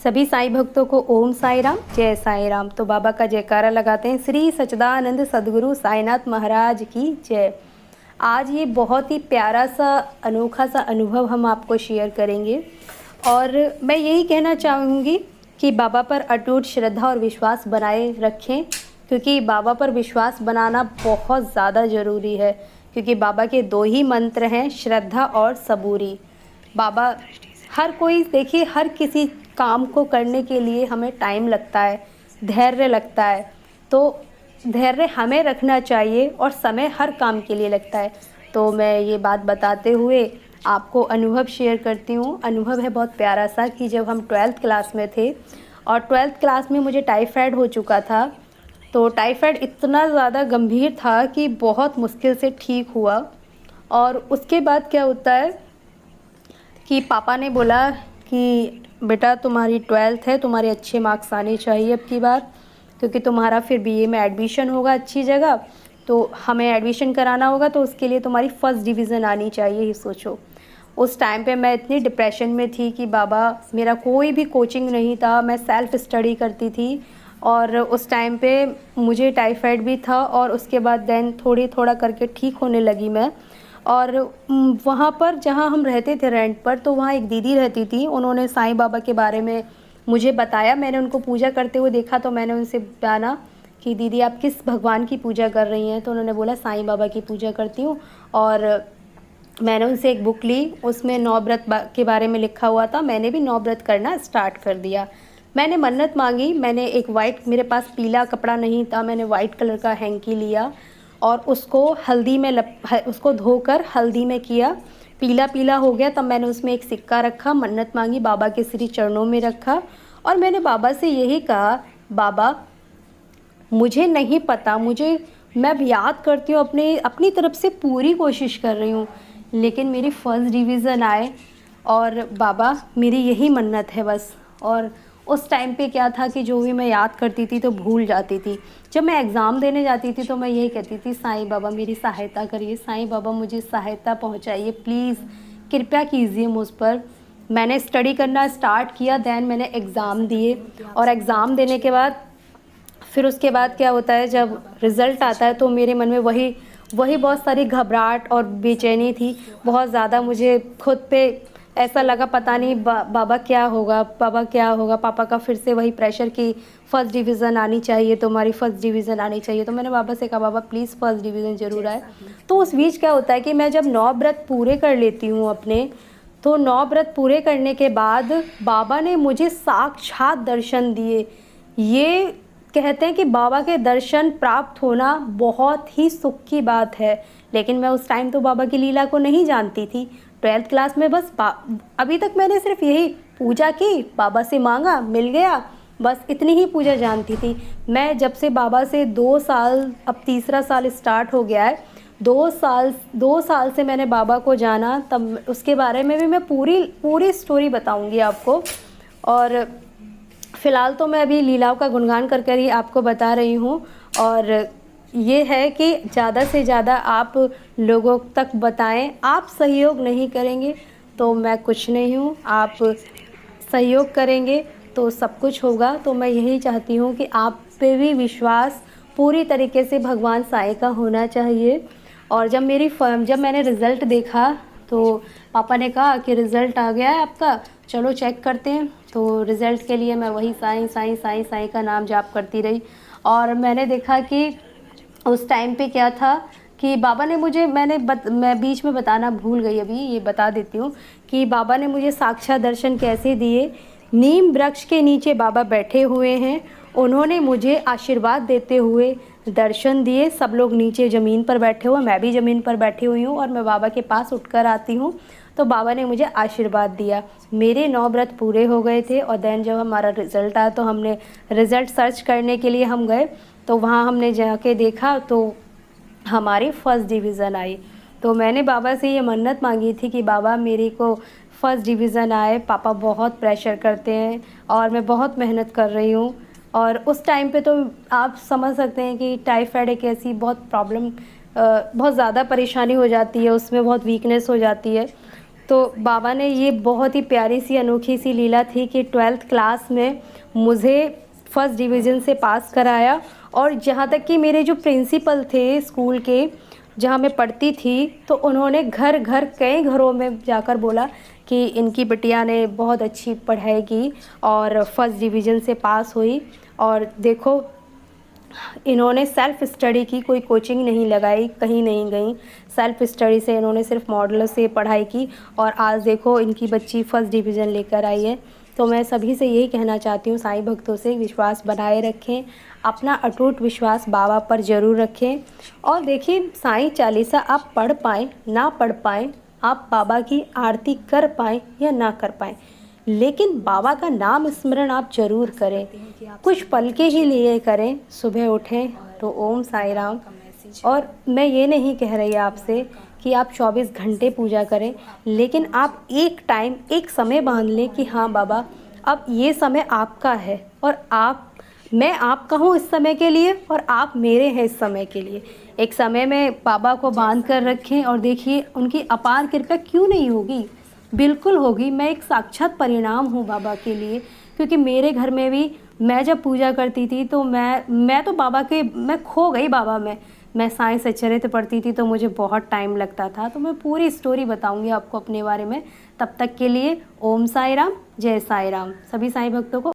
सभी साईं भक्तों को ओम साई राम, जय साई राम। तो बाबा का जयकारा लगाते हैं। श्री सच्चिदानंद सद्गुरु साईनाथ महाराज की जय। आज ये बहुत ही प्यारा सा अनोखा सा अनुभव हम आपको शेयर करेंगे और मैं यही कहना चाहूँगी कि बाबा पर अटूट श्रद्धा और विश्वास बनाए रखें, क्योंकि बाबा पर विश्वास बनाना बहुत ज़्यादा ज़रूरी है। क्योंकि बाबा के दो ही मंत्र हैं, श्रद्धा और सबूरी। बाबा हर कोई देखिए, हर किसी काम को करने के लिए हमें टाइम लगता है, धैर्य लगता है। तो धैर्य हमें रखना चाहिए और समय हर काम के लिए लगता है। तो मैं ये बात बताते हुए आपको अनुभव शेयर करती हूँ। अनुभव है बहुत प्यारा सा कि जब हम 12th क्लास में थे और 12th क्लास में मुझे टाइफाइड हो चुका था। तो टाइफाइड इतना ज़्यादा गंभीर था कि बहुत मुश्किल से ठीक हुआ। और उसके बाद क्या होता है कि पापा ने बोला कि बेटा तुम्हारी 12th है, तुम्हारे अच्छे मार्क्स आने चाहिए अब की बार, क्योंकि तुम्हारा फिर बीए में एडमिशन होगा अच्छी जगह, तो हमें एडमिशन कराना होगा, तो उसके लिए तुम्हारी फर्स्ट डिवीज़न आनी चाहिए। ही सोचो, उस टाइम पे मैं इतनी डिप्रेशन में थी कि बाबा, मेरा कोई भी कोचिंग नहीं था, मैं सेल्फ़ स्टडी करती थी। और उस टाइम पे मुझे टाइफाइड भी था और उसके बाद देन थोड़ा करके ठीक होने लगी मैं। और वहाँ पर जहाँ हम रहते थे रेंट पर, तो वहाँ एक दीदी रहती थी। उन्होंने साईं बाबा के बारे में मुझे बताया। मैंने उनको पूजा करते हुए देखा, तो मैंने उनसे जाना कि दीदी आप किस भगवान की पूजा कर रही हैं? तो उन्होंने बोला साईं बाबा की पूजा करती हूँ। और मैंने उनसे एक बुक ली, उसमें 9 व्रत के बारे में लिखा हुआ था। मैंने भी 9 व्रत करना स्टार्ट कर दिया। मैंने मन्नत मांगी। मैंने एक वाइट, मेरे पास पीला कपड़ा नहीं था, मैंने वाइट कलर का हैंकी लिया और उसको हल्दी में उसको धोकर हल्दी में किया। पीला पीला हो गया तब मैंने उसमें एक सिक्का रखा, मन्नत मांगी, बाबा के श्री चरणों में रखा और मैंने बाबा से यही कहा, बाबा मुझे नहीं पता, मैं अब याद करती हूँ, अपनी तरफ से पूरी कोशिश कर रही हूँ, लेकिन मेरी फर्स्ट डिवीज़न आए और बाबा मेरी यही मन्नत है बस। और उस टाइम पे क्या था कि जो भी मैं याद करती थी तो भूल जाती थी। जब मैं एग्ज़ाम देने जाती थी तो मैं यही कहती थी, साईं बाबा मेरी सहायता करिए, साईं बाबा मुझे सहायता पहुंचाइए, प्लीज़ कृपया कीजिए मुझ पर। मैंने स्टडी करना स्टार्ट किया, देन मैंने एग्ज़ाम दिए और एग्ज़ाम देने के बाद फिर उसके बाद क्या होता है, जब रिज़ल्ट आता है तो मेरे मन में वही बहुत सारी घबराहट और बेचैनी थी। बहुत ज़्यादा मुझे खुद पे ऐसा लगा, पता नहीं बाबा क्या होगा, पापा का फिर से वही प्रेशर कि फ़र्स्ट डिवीज़न आनी चाहिए, तुम्हारी फ़र्स्ट डिवीज़न आनी चाहिए। तो मैंने बाबा से कहा, बाबा प्लीज़ फ़र्स्ट डिवीज़न ज़रूर आए। तो उस बीच क्या होता है कि मैं जब 9 व्रत पूरे कर लेती हूँ अपने, तो 9 व्रत पूरे करने के बाद बाबा ने मुझे साक्षात दर्शन दिए। ये कहते हैं कि बाबा के दर्शन प्राप्त होना बहुत ही सुख की बात है, लेकिन मैं उस टाइम तो बाबा की लीला को नहीं जानती थी। 12th क्लास में बस अभी तक मैंने सिर्फ यही पूजा की, बाबा से मांगा, मिल गया, बस इतनी ही पूजा जानती थी मैं। जब से बाबा से 2 साल, अब तीसरा साल स्टार्ट हो गया है, 2 साल से मैंने बाबा को जाना, तब उसके बारे में भी मैं पूरी स्टोरी बताऊंगी आपको। और फ़िलहाल तो मैं अभी लीलाओं का गुणगान कर ही आपको बता रही हूँ। और ये है कि ज़्यादा से ज़्यादा आप लोगों तक बताएं। आप सहयोग नहीं करेंगे तो मैं कुछ नहीं हूँ, आप सहयोग करेंगे तो सब कुछ होगा। तो मैं यही चाहती हूँ कि आप पे भी विश्वास पूरी तरीके से भगवान साईं का होना चाहिए। और जब मैंने रिज़ल्ट देखा तो पापा ने कहा कि रिज़ल्ट आ गया है आपका, चलो चेक करते हैं। तो रिज़ल्ट के लिए मैं वही साईं साईं साईं साईं का नाम जाप करती रही। और मैंने देखा कि उस टाइम पे क्या था कि बाबा ने मुझे, मैं बीच में बताना भूल गई, अभी ये बता देती हूँ कि बाबा ने मुझे साक्षात दर्शन कैसे दिए। नीम वृक्ष के नीचे बाबा बैठे हुए हैं, उन्होंने मुझे आशीर्वाद देते हुए दर्शन दिए। सब लोग नीचे ज़मीन पर बैठे हुए, मैं भी ज़मीन पर बैठी हुई हूँ और मैं बाबा के पास उठकर आती हूँ तो बाबा ने मुझे आशीर्वाद दिया। मेरे 9 व्रत पूरे हो गए थे और देन जब हमारा रिज़ल्ट आया तो हमने रिज़ल्ट सर्च करने के लिए हम गए, तो वहाँ हमने जाके देखा तो हमारी फ़र्स्ट डिवीज़न आई। तो मैंने बाबा से ये मन्नत मांगी थी कि बाबा मेरे को फ़र्स्ट डिवीज़न आए। पापा बहुत प्रेशर करते हैं और मैं बहुत मेहनत कर रही हूँ। और उस टाइम पे तो आप समझ सकते हैं कि टाइफाइड एक ऐसी बहुत ज़्यादा परेशानी हो जाती है, उसमें बहुत वीकनेस हो जाती है। तो बाबा ने ये बहुत ही प्यारी सी अनोखी सी लीला थी कि 12th क्लास में मुझे फर्स्ट डिवीज़न से पास कराया। और जहाँ तक कि मेरे जो प्रिंसिपल थे स्कूल के, जहाँ मैं पढ़ती थी, तो उन्होंने घर घर कई घरों में जाकर बोला कि इनकी बिटिया ने बहुत अच्छी पढ़ाई की और फर्स्ट डिवीज़न से पास हुई। और देखो, इन्होंने सेल्फ़ स्टडी की, कोई कोचिंग नहीं लगाई, कहीं नहीं गई, सेल्फ़ स्टडी से इन्होंने सिर्फ मॉडल से पढ़ाई की और आज देखो इनकी बच्ची फर्स्ट डिवीज़न लेकर आई है। तो मैं सभी से यही कहना चाहती हूँ, साईं भक्तों से, विश्वास बनाए रखें, अपना अटूट विश्वास बाबा पर ज़रूर रखें। और देखिए, साईं चालीसा आप पढ़ पाएँ ना पढ़ पाएँ, आप बाबा की आरती कर पाएँ या ना कर पाएँ, लेकिन बाबा का नाम स्मरण आप ज़रूर करें, कुछ पल के ही लिए करें। सुबह उठें तो ओम साई राम। और मैं ये नहीं कह रही आपसे कि आप 24 घंटे पूजा करें, लेकिन आप एक टाइम, एक समय बांध लें कि हाँ बाबा, अब ये समय आपका है और मैं आपका हूँ इस समय के लिए और आप मेरे हैं इस समय के लिए। एक समय में बाबा को बांध कर रखें और देखिए उनकी अपार कृपा क्यों नहीं होगी, बिल्कुल होगी। मैं एक साक्षात परिणाम हूँ बाबा के लिए, क्योंकि मेरे घर में भी मैं जब पूजा करती थी तो मैं तो बाबा के, मैं खो गई बाबा में। मैं साईं सच्चरित्र पढ़ती थी तो मुझे बहुत टाइम लगता था। तो मैं पूरी स्टोरी बताऊंगी आपको अपने बारे में। तब तक के लिए ओम साई राम, जय साई राम। सभी साईं भक्तों को